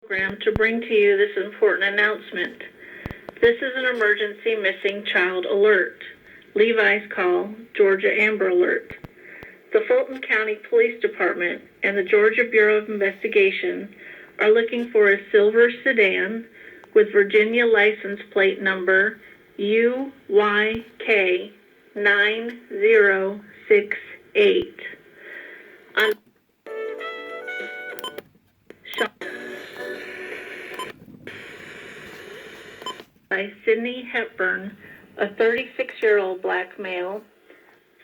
program to bring to you this important announcement. This is an emergency missing child alert. Levi's call, Georgia Amber Alert. The Fulton County Police Department and the Georgia Bureau of Investigation are looking for a silver sedan with Virginia license plate number UYK 9068. By Sidney Hepburn, a 36-year-old black male,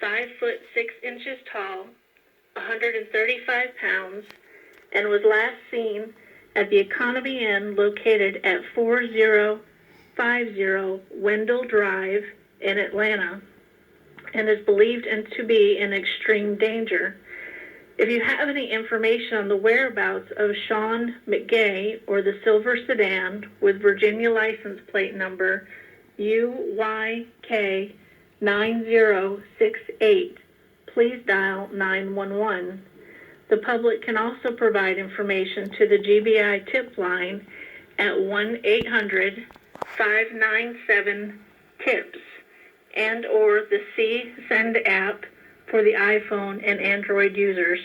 5 foot 6 inches tall, 135 pounds, and was last seen at the Economy Inn located at 4050 Wendell Drive in Atlanta, and is believed to be in extreme danger. If you have any information on the whereabouts of Sean McGay or the silver sedan with Virginia license plate number UYK 9068, please dial 911. The public can also provide information to the GBI tip line at 1-800-597-TIPS and or the C-Send app for the iPhone and Android users.